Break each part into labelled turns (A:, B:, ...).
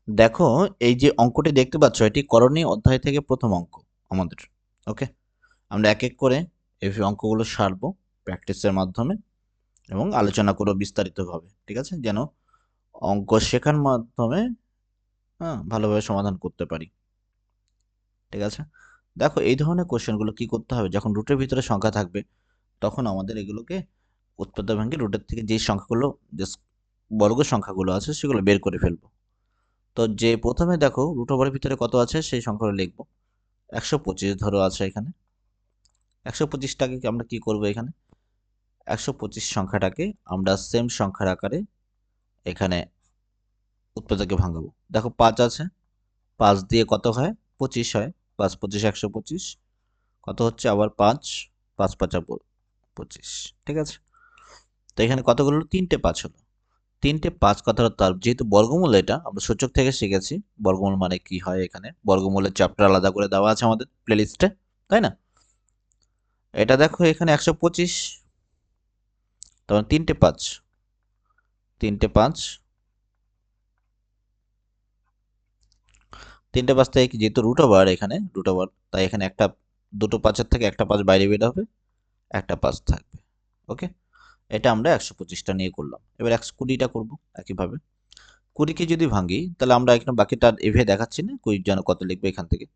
A: দেখো, এই যে অঙ্কটি দেখতে পাচ্ছ, এটি করণীয় অধ্যায় থেকে প্রথম অঙ্ক আমাদের। ওকে, আমরা এক এক করে এই অঙ্কগুলো সারবো প্র্যাকটিসের মাধ্যমে এবং আলোচনা করবো বিস্তারিতভাবে, ঠিক আছে, যেন অঙ্ক শেখার মাধ্যমে ভালোভাবে সমাধান করতে পারি। ঠিক আছে, দেখো এই ধরনের কোশ্চেনগুলো কি করতে হবে, যখন রুটের ভিতরে সংখ্যা থাকবে তখন আমাদের এগুলোকে উৎপাদ্য ভেঙে রুটের থেকে যে সংখ্যাগুলো, যে বর্গ সংখ্যাগুলো আছে সেগুলো বের করে ফেলবো। তো যে প্রথমে দেখো রুট ওভারের ভিতরে কত আছে সেই সংখ্যাটা লিখবো। 125 ধরো আছে এখানে। 125টাকে আমরা কি করব, এখানে 125 সংখ্যাটাকে আমরা সেম সংখ্যার আকারে এখানে উৎপাদকে ভাঙাবো। দেখো 5 আছে, 5 দিয়ে কত হয়, 25 হয়। 5 25 125, কত হচ্ছে আবার 5, 5 5 25। ঠিক আছে, তো এখানে কতগুলো হলো, 3টে 5 হলো। 3টে 5 কথার তার যেহেতু বর্গমূল, এটা আমরা সূচক থেকে শিখেছি বর্গমূল মানে কি হয়। এখানে বর্গমূলের চ্যাপ্টার আলাদা করে দেওয়া আছে আমাদের প্লেলিস্টে, তাই না? এটা দেখো এখানে 125, তখন 3টে 5, 3টে 5, 3টে 5 থেকে যেহেতু রুট ওভার, এখানে রুট ওভার, তাই এখানে একটা, দুটো 5-এর থেকে একটা 5 বাইরে বের হবে, একটা 5 থাকবে। ওকে, এটা আমরা 125টা নিয়ে করলাম। এবার 120টা করবো একইভাবে। 20কে যদি ভাঙি তাহলে আমরা এখানে বাকিটা এভাবে দেখাচ্ছি না, 20 জন্য কত লিখবো এখান থেকে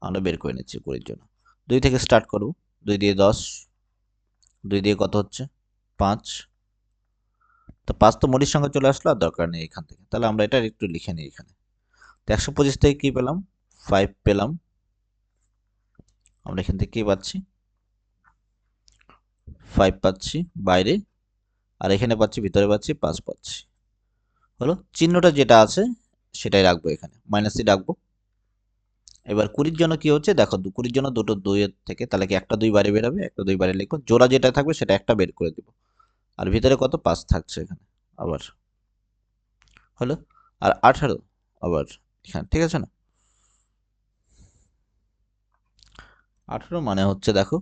A: আমরা বের করে নিচ্ছি। 20 জন্য 2 থেকে স্টার্ট করব। 2 দিয়ে 10, 2 দিয়ে কত হচ্ছে 5। তো 5 তো মোটির সংখ্যা চলে আসলো, আর দরকার নেই এখান থেকে, তাহলে আমরা এটা একটু লিখে নিই এখানে। তো 125 থেকে কি পেলাম, 5 পেলাম। আমরা এখান থেকে কি পাচ্ছি, 5 পাচ্ছি বাইরে, আর এখানে পাচ্ছি ভিতরে পাচ্ছি 5 পাচ্ছি। হলো, চিহ্নটা যেটা আছে সেটাই রাখবো, এখানে মাইনাসই রাখবো। এবার 20 জন্য কি হচ্ছে দেখো, 20 জন্য দুটো 2 এর থেকে তাহলে কি একটা 2 বাইরে বেরোবে, একটা 2 বাইরে লিখবো, জোড়া যেটা থাকবে সেটা একটা বের করে দিব। আর ভিতরে কত 5 থাকছে এখানে আবার। হলো, আর 18 আবার এখানে, ঠিক আছে না? 18 মানে হচ্ছে দেখো,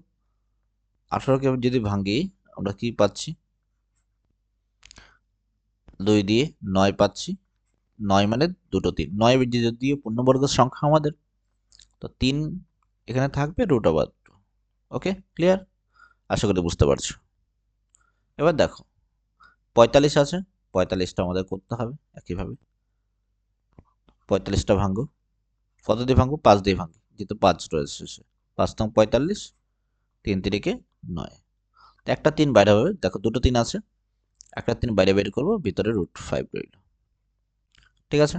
A: 18কে যদি ভাঙি আমরা কি পাচ্ছি, 2 দিয়ে 9 পাচ্ছি। 9 মানে দুটো 3, 9 যদিও পূর্ণবর্গের সংখ্যা আমাদের, তো 3 এখানে থাকবে রুট ওভার 2। ওকে, ক্লিয়ার? আশা করি বুঝতে পারছো। এবার দেখো 45 আছে, 45টা আমাদের করতে হবে একইভাবে। 45টা ভাঙবো, কত দিয়ে ভাঙবো, 5 দিয়ে ভাঙবো, যেহেতু 5 রয়েছে শেষে। 5 নং 45, 3 তিরিকে 9। একটা 3 বাইরে হবে, দেখো দুটো 3 আছে, একটা 3 বাইরে বের করবো, ভিতরে √5 রইল। ঠিক আছে,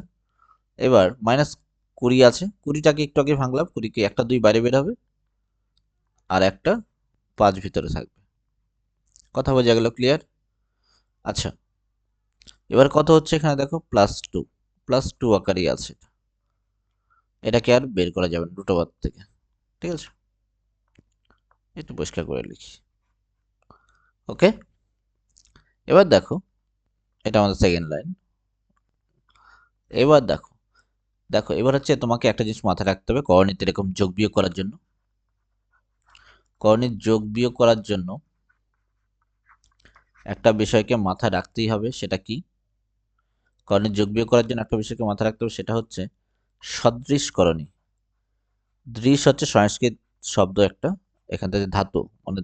A: এবার -20 আছে, 20টাকে একটু আগে ভাঙলাম, 20কে একটা 2 বাইরে বের হবে, আর একটা 5 ভিতরে থাকবে। কথা বোঝা গেল? ক্লিয়ার? আচ্ছা, এবার কত হচ্ছে এখানে দেখো +2, +2 আকারই আছে, এটাকে আর বের করা যাবে না √ থেকে। ঠিক আছে, একটু পরিষ্কার করে লিখি। ওকে, এবার দেখো এটা আমাদের সেকেন্ড লাইন। এবার দেখো, দেখো এবার হচ্ছে তোমাকে একটা জিনিস মাথায় রাখতে হবে, করণীতে এরকম যোগ বিয়োগ করার জন্য, করণীর যোগ বিয়োগ করার জন্য একটা বিষয়কে মাথায় রাখতেই হবে, সেটা কি? করণীর যোগ বিয়োগ করার জন্য একটা বিষয়কে মাথায় রাখতে হবে, সেটা হচ্ছে সদৃশ করণী। দৃশ হচ্ছে সংস্কৃত শব্দ একটা, এখান থেকে ধাতু, মানে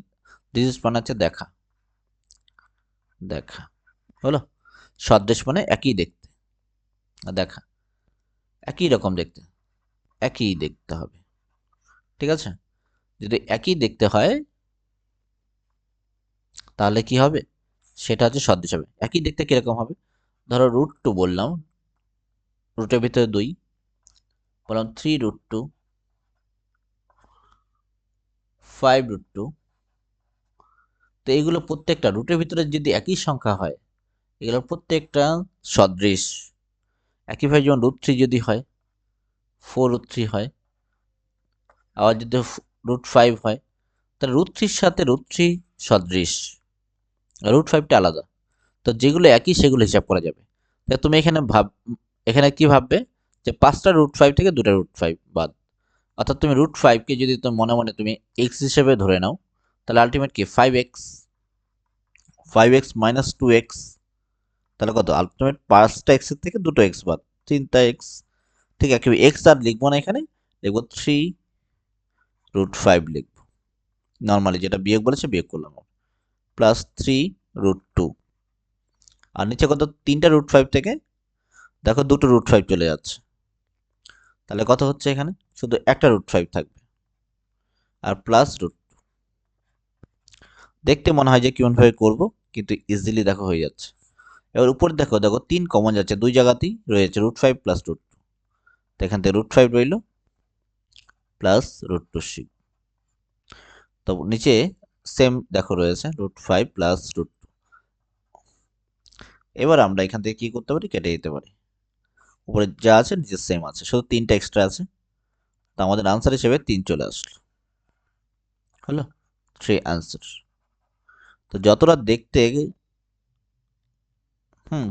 A: দৃশ মানে হচ্ছে দেখা, দেখা হলো। সদৃশ মানে একই দেখতে, দেখা একই রকম দেখতে, একই দেখতে হবে। ঠিক আছে, যদি একই দেখতে হয় তাহলে কি হবে, সেটা হচ্ছে সদৃশ হবে। একই দেখতে কিরকম হবে, ধরো √2 বললাম, রুটের ভিতরে 2 বললাম, 3√2, 5√2। তো এগুলো প্রত্যেকটা রুটের ভিতরে যদি একই সংখ্যা হয়, এগুলো প্রত্যেকটা সদৃশ। একইভাবে যেমন √3 যদি হয়, 4√3 হয়, আবার যদি √5 হয়, তাহলে √3 এর সাথে √3 সদৃশ, √5টা আলাদা। তো যেগুলো একই সেগুলো হিসাব করা যাবে। তা তুমি এখানে এখানে কি ভাববে, যে 5টা √5 থেকে 2টা √5 বাদ। অর্থাৎ তুমি √5কে যদি তুমি মনে মনে তুমি x হিসেবে ধরে নাও, তাহলে আলটিমেট কি 5x, 5x - 2x, তাহলে কত আলটিমেট 5টা x এর থেকে 2টো x বাদ, 3টা x। ঠিক একই এক্স আর লিখবো না, এখানে লিখবো 3√5 লিখবো। নর্মালি যেটা বিয়োগ বলেছে বিয়োগ করলাম, প্লাস 3√2। আর নিচে কত, 3টা √5 থেকে দেখো 2টো √5 চলে যাচ্ছে, তাহলে কত হচ্ছে এখানে, শুধু একটা √5 থাকবে আর প্লাস √2। দেখতে মনে হয় যে কেমনভাবে করব, কিন্তু ইজিলি দেখো হয়ে যাচ্ছে। এবার উপরে দেখো, 3 কমন যাচ্ছে, দুই জায়গাতেই রয়েছে √5 প্লাস √2। তো এখান থেকে √5 রইল প্লাস √2c। তো নিচে সেম দেখো রয়েছে √5 প্লাস √2। এবার আমরা এখান থেকে কি করতে পারি, কেটে দিতে পারি। উপরে যা আছে নিচে সেম আছে, শুধু 3টা এক্সট্রা আছে। তো আমাদের আনসার হিসেবে 3 চলে আসলো, হলো 3 আনসার। তো যতটা দেখতে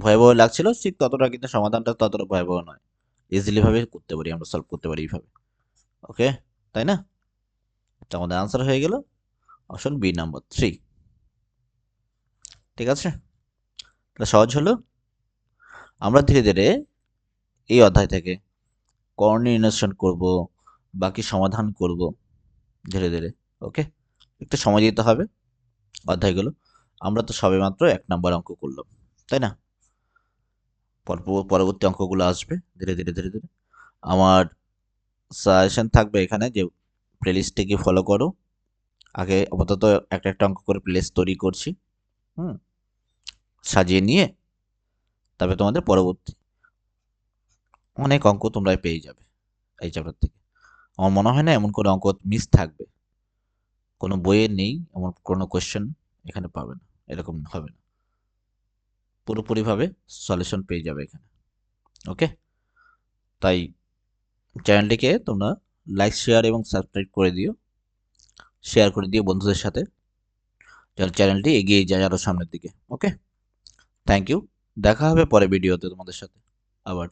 A: ভয়াবহ লাগছিল, ঠিক ততটা কিন্তু সমাধানটা ততটা ভয়াবহ নয়। ইজিলি ভাবে করতে পারি, আমরা সলভ করতে পারি এইভাবে। ওকে, তাই না? তো আমাদের আনসার হয়ে গেল অপশন বি নাম্বার 3। ঠিক আছে, তাহলে সহজ হলো। আমরা ধীরে ধীরে এই অধ্যায় থেকে কোঅর্ডিনেশন করব, বাকি সমাধান করব ধীরে ধীরে। ওকে, একটু সময় দিতে হবে অধ্যায়গুলো। আমরা তো সবেমাত্র 1 নাম্বার অঙ্ক করলাম, তাই না? পরবর্তী অঙ্কগুলো আসবে ধীরে ধীরে ধীরে ধীরে। আমার সাজেশন থাকবে এখানে যে প্লেলিস্টটিকে ফলো করো। আগে আপাতত একটা একটা অঙ্ক করে প্লেলিস্ট তৈরি করছি, সাজিয়ে নিয়ে তবে তোমাদের পরবর্তী অনেক অঙ্ক তোমরা পেয়ে যাবে এই চ্যাপ্টার থেকে। আমার মনে হয় না এমন কোনো অঙ্ক মিস থাকবে, কোনো বইয়ে নেই এমন কোনো কোয়েশ্চেন এখানে পাবে না, এরকম হবে না, পুরোপুরিভাবে সলিউশন পেয়ে যাবে এখানে। ওকে, তাই চ্যানেলটিকে তোমরা লাইক, শেয়ার এবং সাবস্ক্রাইব করে দিও, শেয়ার করে দিও বন্ধুদের সাথে, যেন চ্যানেলটি এগিয়ে যায় আরও সামনের দিকে। ওকে, থ্যাংক ইউ। দেখা হবে পরে ভিডিওতে তোমাদের সাথে আবার।